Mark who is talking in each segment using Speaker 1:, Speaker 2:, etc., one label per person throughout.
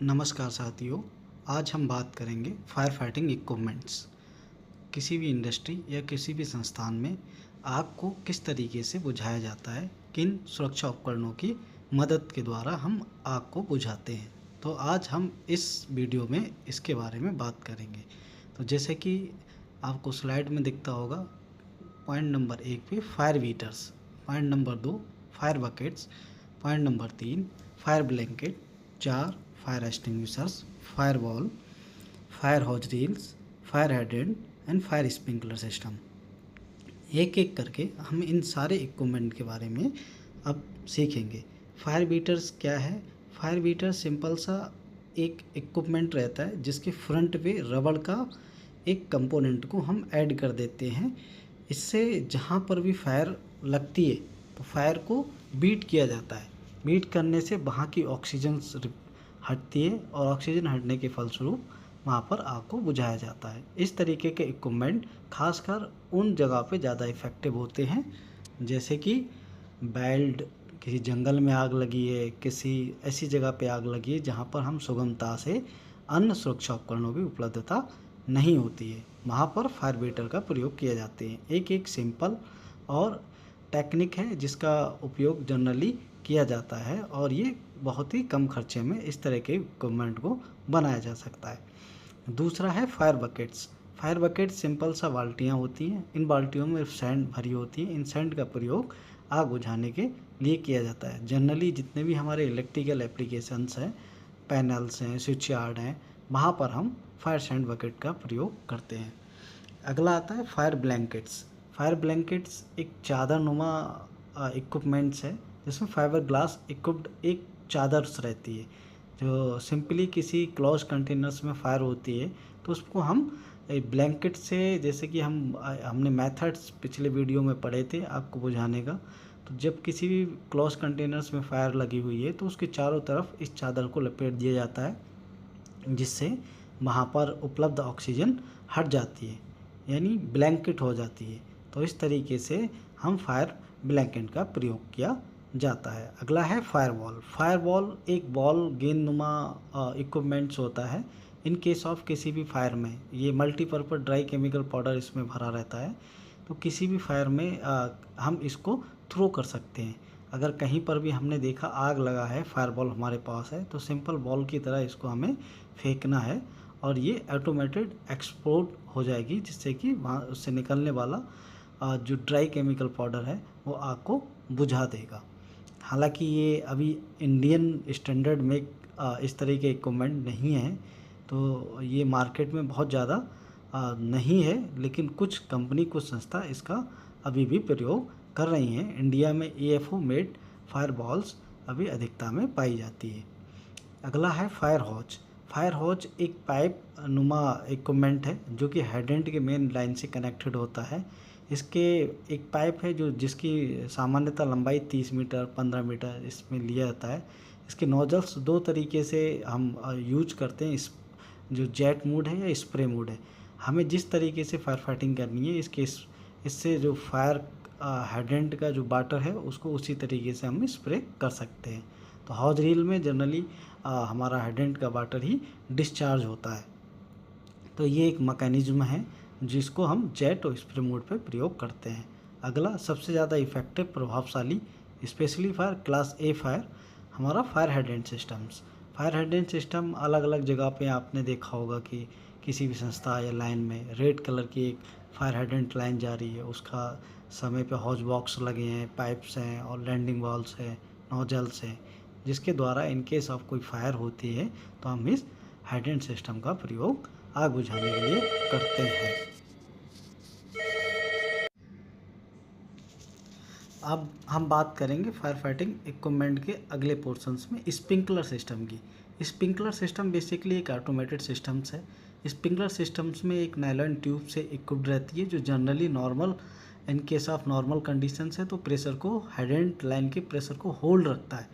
Speaker 1: नमस्कार साथियों। आज हम बात करेंगे फायर फाइटिंग इक्विपमेंट्स। किसी भी इंडस्ट्री या किसी भी संस्थान में आग को किस तरीके से बुझाया जाता है, किन सुरक्षा उपकरणों की मदद के द्वारा हम आग को बुझाते हैं। तो आज हम इस वीडियो में इसके बारे में बात करेंगे। तो जैसे कि आपको स्लाइड में दिखता होगा, पॉइंट नंबर 1 पे fire beaters, point number 2 fire buckets, point number 3 fire blanket, 4 fire extinguishers, fire wall, fire hose reels, fire hydrant and fire sprinkler system. एक एक करके हम इन सारे इक्विपमेंट के बारे में अब सीखेंगे। फायर बीटर्स क्या है? फायर बीटर सिंपल सा एक इक्विपमेंट रहता है जिसके फ्रंट पे रबड़ का एक कंपोनेंट को हम ऐड कर देते हैं। इससे जहाँ पर भी फायर लगती है तो फायर को बीट किया जाता है। बीट करने से वहाँ की ऑक्सीजन हटती है और ऑक्सीजन हटने के फलस्वरूप वहाँ पर आग को बुझाया जाता है। इस तरीके के इक्विपमेंट खासकर उन जगह पे ज़्यादा इफ़ेक्टिव होते हैं, जैसे कि बेल्ट, किसी जंगल में आग लगी है, किसी ऐसी जगह पे आग लगी है जहाँ पर हम सुगमता से अन्य सुरक्षा उपकरणों की उपलब्धता नहीं होती है, वहाँ पर फायर बीटर का प्रयोग किया जाते हैं। एक सिंपल और टेक्निक है जिसका उपयोग जनरली किया जाता है और ये बहुत ही कम खर्चे में इस तरह के इक्विपमेंट को बनाया जा सकता है। दूसरा है fire buckets. Fire bucket simple सा बाल्टियाँ होती हैं। इन बाल्टियों में सैंड भरी होती है। इन सैंड का प्रयोग आग बुझाने के लिए किया जाता है। जनरली जितने भी हमारे इलेक्ट्रिकल एप्लीकेशंस हैं, पैनल्स हैं, स्विच यार्ड हैं, वहाँ पर हम फायर सैंड बकेट का प्रयोग करते हैं। अगला आता है फायर ब्लैंकेट्स। फायर ब्लैंकेट्स एक चादर नुमा इक्विपमेंट्स है जिसमें फाइबर ग्लास इक्विप्ड एक चादर रहती है जो सिंपली किसी क्लोज कंटेनर्स में फायर होती है। तो उसको हम ब्लैंकेट से, जैसे कि हमने मेथड्स पिछले वीडियो में पढ़े थे आग को बुझाने का। तो जब किसी भी क्लोज कंटेनर्स में फायर लगी हुई है तो उसके चारों तरफ इस चादर को लपेट दिया जाता है, जिससे वहाँ पर उपलब्ध ऑक्सीजन हट जाती है, यानी ब्लैंकेट हो जाती है। तो इस तरीके से हम फायर ब्लैंकेट का प्रयोग किया जाता है। अगला है फायर वॉल। फायर वॉल एक बॉल गेंदनुमा इक्विपमेंट्स होता है। इन केस ऑफ किसी भी फायर में ये मल्टीपर्पज़ ड्राई केमिकल पाउडर इसमें भरा रहता है, तो किसी भी फायर में हम इसको थ्रो कर सकते हैं। अगर कहीं पर भी हमने देखा आग लगा है, फायर बॉल हमारे पास है, तो सिंपल बॉल की तरह इसको हमें फेंकना है और ये ऑटोमेटेड एक्सप्लोड हो जाएगी, जिससे कि वहाँ उससे निकलने वाला जो ड्राई केमिकल पाउडर है वो आग को बुझा देगा। हालांकि ये अभी इंडियन स्टैंडर्ड में इस तरह के इक्विपमेंट नहीं है, तो ये मार्केट में बहुत ज़्यादा नहीं है, लेकिन कुछ कंपनी, कुछ संस्था इसका अभी भी प्रयोग कर रही हैं। इंडिया में AFO मेड फायर बॉल्स अभी अधिकता में पाई जाती है। अगला है फायर हॉज। फायर हॉज एक पाइप नुमा इक्विपमेंट है जो कि हेडेंट के मेन लाइन से कनेक्टेड होता है। इसके एक पाइप है जिसकी सामान्यतः लंबाई 30 मीटर 15 मीटर इसमें लिया जाता है। इसके नोजल्स दो तरीके से हम यूज करते हैं, इस जो जेट मोड है या स्प्रे मोड है। हमें जिस तरीके से फायर फाइटिंग करनी है इससे जो फायर हेडेंट का जो वाटर है उसको उसी तरीके से हम स्प्रे कर सकते हैं। तो हॉज रील में जनरली हमारा हेडेंट का वाटर ही डिस्चार्ज होता है। तो ये एक मैकेनिज्म है जिसको हम जेट और स्प्रे मोड पे प्रयोग करते हैं। अगला सबसे ज़्यादा इफ़ेक्टिव, प्रभावशाली, specially fire class A fire, हमारा fire hydrant systems. Fire hydrant system अलग अलग जगह पे आपने देखा होगा कि किसी भी संस्था या लाइन में रेड कलर की एक फायर हाइड्रेंट लाइन जा रही है, उसका समय पे हॉज बॉक्स लगे हैं, पाइप्स हैं और लैंडिंग वॉल्स हैं, नोजल्स हैं, जिसके द्वारा इन केस ऑफ कोई फायर होती है तो हम इस हाइड्रेंट सिस्टम का प्रयोग आग बुझाने के लिए करते हैं। अब हम बात करेंगे फायर फाइटिंग इक्विपमेंट के अगले पोर्शंस में स्प्रिंकलर सिस्टम की। स्प्रिंकलर सिस्टम बेसिकली एक ऑटोमेटेड सिस्टम्स है। स्प्रिंकलर सिस्टम्स में एक नायलॉन ट्यूब से इक्विप्ड रहती है जो generally normal, in case of normal conditions है तो प्रेशर को, हाइड्रेंट लाइन के प्रेशर को होल्ड रखता है।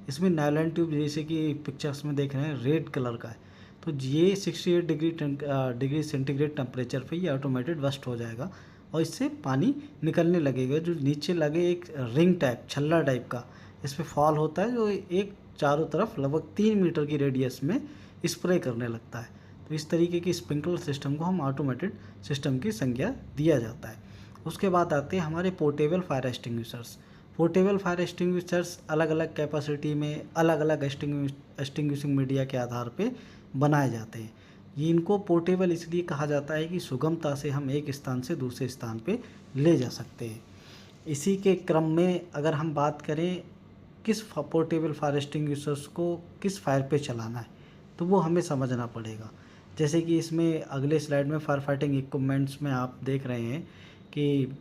Speaker 1: इसमें नायलॉन ट्यूब जैसे कि पिक्चर्स में देख रहे हैं रेड कलर का है, तो ये 68 डिग्री सेंटीग्रेड टेम्परेचर पे ये ऑटोमेटेड बस्ट हो जाएगा और इससे पानी निकलने लगेगा। जो नीचे लगे एक रिंग टाइप, छल्ला टाइप का इस पर फॉल होता है, जो एक चारों तरफ लगभग 3 मीटर की रेडियस में स्प्रे करने लगता है। तो इस तरीके की स्प्रिंकलर सिस्टम को हम ऑटोमेटेड सिस्टम की संज्ञा दिया जाता है। उसके बाद आते हैं हमारे portable fire extinguishers. Portable fire extinguishers अलग अलग कैपेसिटी में अलग अलग एक्सटिंग्विशिंग मीडिया के आधार पे बनाए जाते हैं। ये इनको पोर्टेबल इसलिए कहा जाता है कि सुगमता से हम एक स्थान से दूसरे स्थान पे ले जा सकते हैं। इसी के क्रम में अगर हम बात करें किस पोर्टेबल फायर एक्सटिंग्विशर्स को किस फायर पे चलाना है, तो वो हमें समझना पड़ेगा। जैसे कि इसमें अगले स्लाइड में फायर फाइटिंग इक्विपमेंट्स में आप देख रहे हैं कि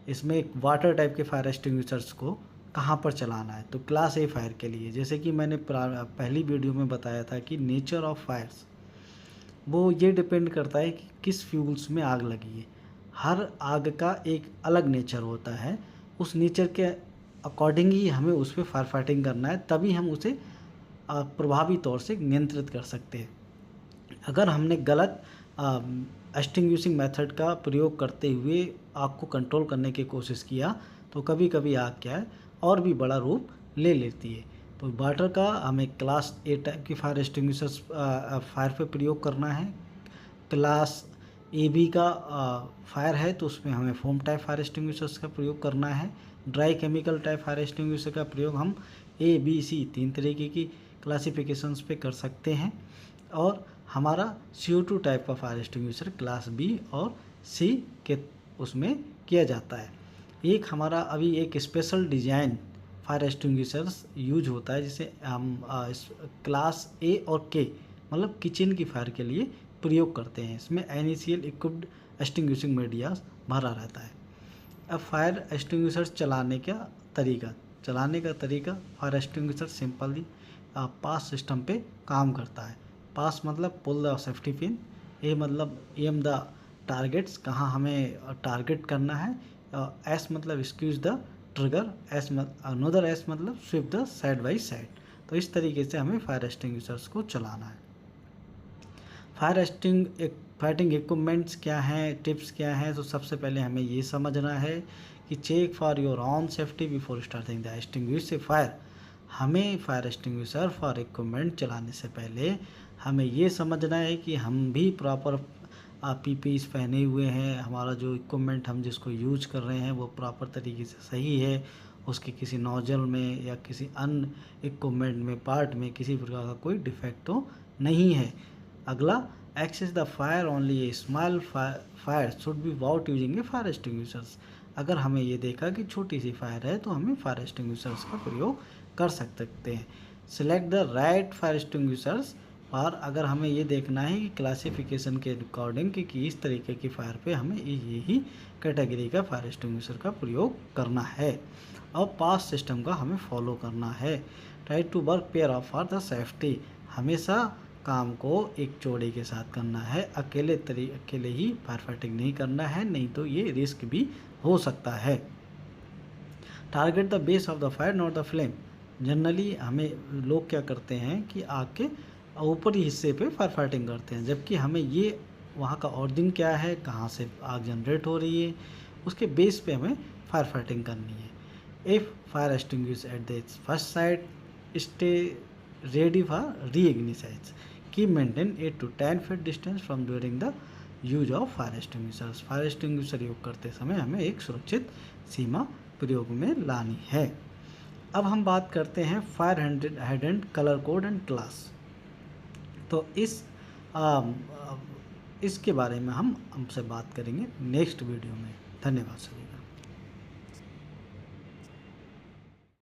Speaker 1: इसमें एक वाटर टाइप के फायर एक्सटिंग्विशर्स को कहाँ पर चलाना है। तो क्लास ए फायर के लिए, जैसे कि मैंने पहली वीडियो में बताया था कि नेचर ऑफ फायर्स वो ये डिपेंड करता है कि किस फ्यूल्स में आग लगी है। हर आग का एक अलग नेचर होता है, उस नेचर के अकॉर्डिंग ही हमें उस पर फायर फाइटिंग करना है, तभी हम उसे प्रभावी तौर से नियंत्रित कर सकते हैं। अगर हमने गलत एक्सटिंग्विशिंग मेथड का प्रयोग करते हुए आग को कंट्रोल करने की कोशिश किया तो कभी कभी आग क्या है और भी बड़ा रूप ले लेती है। तो वाटर का हमें क्लास ए टाइप की फायर एक्सटिंग्विशर्स फायर पे प्रयोग करना है। क्लास ए बी का फायर है तो उसमें हमें फोम टाइप फायर एक्सटिंग्विशर्स का प्रयोग करना है। Dry chemical type fire extinguisher का प्रयोग हम ए बी सी 3 तरीके की क्लासिफिकेशंस पे कर सकते हैं। और हमारा CO2 टाइप का फायर एक्सटिंग्विशर क्लास बी और सी के उसमें किया जाता है। एक हमारा अभी एक special design fire extinguishers use होता है जिसे हम क्लास ए और के मतलब किचन की फायर के लिए प्रयोग करते हैं। इसमें इनिशियल इक्विप्ड एक्सटिंग्विशिंग मीडिया भरा रहता है। अब फायर एक्सटिंग्विशर चलाने का तरीका फायर एक्सटिंग्विशर सिंपली पास सिस्टम पे काम करता है। पास मतलब पुल द सेफ्टी पिन, ए मतलब एम द टारगेट्स, कहाँ हमें टारगेट करना है, एस मतलब squeeze the trigger, another S मतलब sweep the side by side. तो इस तरीके से हमें फायर एक्सटिंग्विशर्स को चलाना है। फाइटिंग इक्विपमेंट्स क्या हैं, टिप्स क्या हैं, तो सबसे पहले हमें ये समझना है कि check for your own safety before starting the extinguish fire. हमें फायर एक्सटिंग्विशर फॉर इक्विपमेंट चलाने से पहले हमें ये समझना है कि हम भी प्रॉपर PPEs पहने हुए हैं, हमारा जो इक्विपमेंट हम जिसको यूज कर रहे हैं वो प्रॉपर तरीके से सही है, उसके किसी नोजल में या किसी अन्य इक्विपमेंट में पार्ट में किसी प्रकार का कोई डिफेक्ट तो नहीं है। अगला, assess the fire only a small fire should be fought using a fire extinguishers. अगर हमें ये देखा कि छोटी सी फायर है तो हमें फायर एक्सटिंग्विशर्स का प्रयोग कर सकते हैं। Select the right fire extinguishers, और अगर हमें ये देखना है कि क्लासिफिकेशन के अकॉर्डिंग कि इस तरीके की फायर पे हमें यही कैटेगरी का फायर एक्सटिंग्विशर का प्रयोग करना है और पास सिस्टम का हमें फॉलो करना है। Try to work pair of for the safety, हमेशा काम को एक जोड़े के साथ करना है, अकेले ही फायर फाइटिंग नहीं करना है, नहीं तो ये रिस्क भी हो सकता है। Target the base of the fire not the flame, generally हमें लोग क्या करते हैं कि आग के ऊपरी हिस्से पे फायर फाइटिंग करते हैं, जबकि हमें ये वहाँ का ऑरिजिन क्या है, कहाँ से आग जनरेट हो रही है, उसके बेस पे हमें फायर फाइटिंग करनी है। If fire extinguish at the first side, stay ready for रीइग्निशन, keep maintain 8 to 10 feet distance from during the use of fire extinguishers. Fire extinguisher use करते समय हमें एक सुरक्षित सीमा प्रयोग में लानी है। अब हम बात करते हैं fire hydrant colour code and class. तो इसके बारे में हम हमसे बात करेंगे नेक्स्ट वीडियो में। धन्यवाद सभी।